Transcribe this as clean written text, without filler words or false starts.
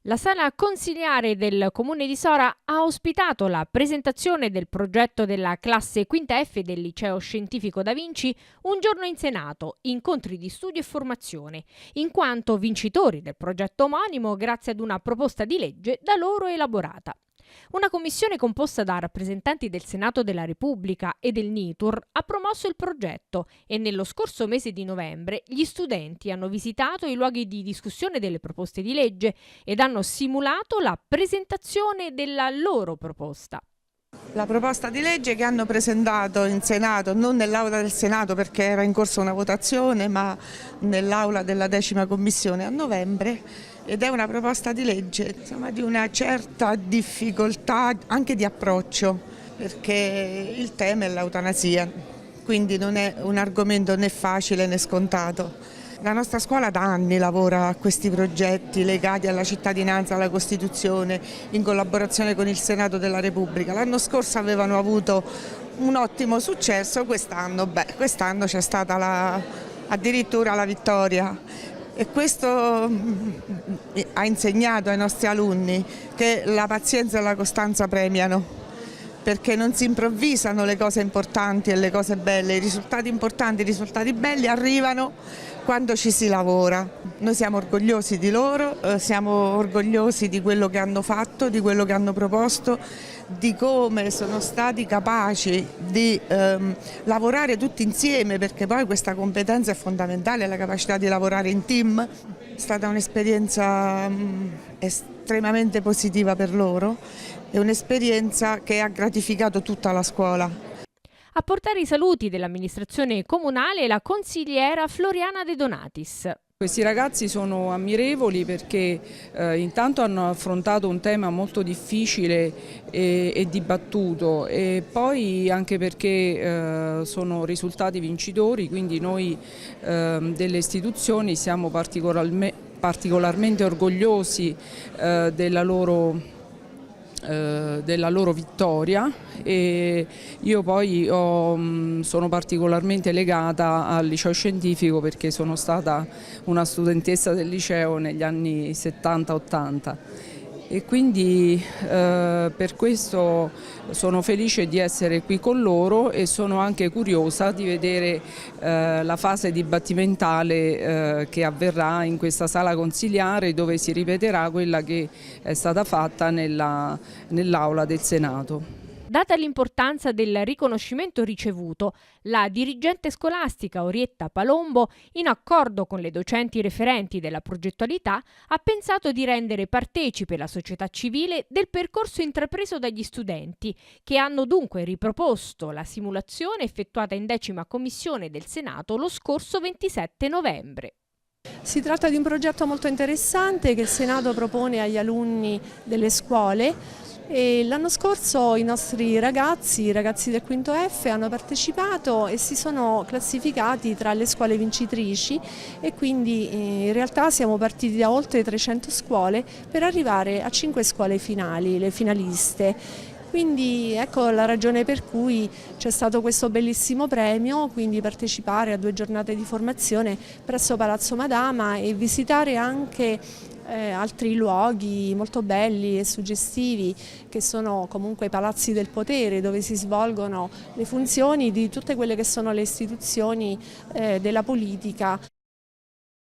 La sala consiliare del Comune di Sora ha ospitato la presentazione del progetto della classe quinta F del Liceo Scientifico Da Vinci Un giorno in Senato, incontri di studio e formazione, in quanto vincitori del progetto omonimo grazie ad una proposta di legge da loro elaborata. Una commissione composta da rappresentanti del Senato della Repubblica e del NITUR ha promosso il progetto e nello scorso mese di novembre gli studenti hanno visitato i luoghi di discussione delle proposte di legge ed hanno simulato la presentazione della loro proposta. La proposta di legge che hanno presentato in Senato, non nell'aula del Senato perché era in corso una votazione, ma nell'aula della 10ª Commissione a novembre, ed è una proposta di legge di una certa difficoltà anche di approccio, perché il tema è l'eutanasia, quindi non è un argomento né facile né scontato. La nostra scuola da anni lavora a questi progetti legati alla cittadinanza, alla Costituzione, in collaborazione con il Senato della Repubblica. L'anno scorso avevano avuto un ottimo successo, quest'anno c'è stata addirittura la vittoria. E questo ha insegnato ai nostri alunni che la pazienza e la costanza premiano, perché non si improvvisano le cose importanti e le cose belle, i risultati importanti, i risultati belli arrivano quando ci si lavora. Noi siamo orgogliosi di loro, siamo orgogliosi di quello che hanno fatto, di quello che hanno proposto, di come sono stati capaci di lavorare tutti insieme, perché poi questa competenza è fondamentale, la capacità di lavorare in team. È stata un'esperienza estremamente positiva per loro, è un'esperienza che ha gratificato tutta la scuola. A portare i saluti dell'amministrazione comunale la consigliera Floriana De Donatis. Questi ragazzi sono ammirevoli perché intanto hanno affrontato un tema molto difficile e dibattuto, e poi anche perché sono risultati vincitori, quindi noi delle istituzioni siamo particolarmente orgogliosi della loro vittoria, e io poi sono particolarmente legata al liceo scientifico perché sono stata una studentessa del liceo negli anni 70-80 e quindi per questo sono felice di essere qui con loro e sono anche curiosa di vedere la fase dibattimentale che avverrà in questa sala consiliare, dove si ripeterà quella che è stata fatta nell'aula del Senato. Data l'importanza del riconoscimento ricevuto, la dirigente scolastica Orietta Palombo, in accordo con le docenti referenti della progettualità, ha pensato di rendere partecipe la società civile del percorso intrapreso dagli studenti, che hanno dunque riproposto la simulazione effettuata in 10ª Commissione del Senato lo scorso 27 novembre. Si tratta di un progetto molto interessante che il Senato propone agli alunni delle scuole. L'anno scorso i nostri ragazzi, i ragazzi del quinto F, hanno partecipato e si sono classificati tra le scuole vincitrici, e quindi in realtà siamo partiti da oltre 300 scuole per arrivare a 5 scuole finali, le finaliste. Quindi ecco la ragione per cui c'è stato questo bellissimo premio, quindi partecipare a 2 giornate di formazione presso Palazzo Madama e visitare anche altri luoghi molto belli e suggestivi, che sono comunque i palazzi del potere, dove si svolgono le funzioni di tutte quelle che sono le istituzioni della politica.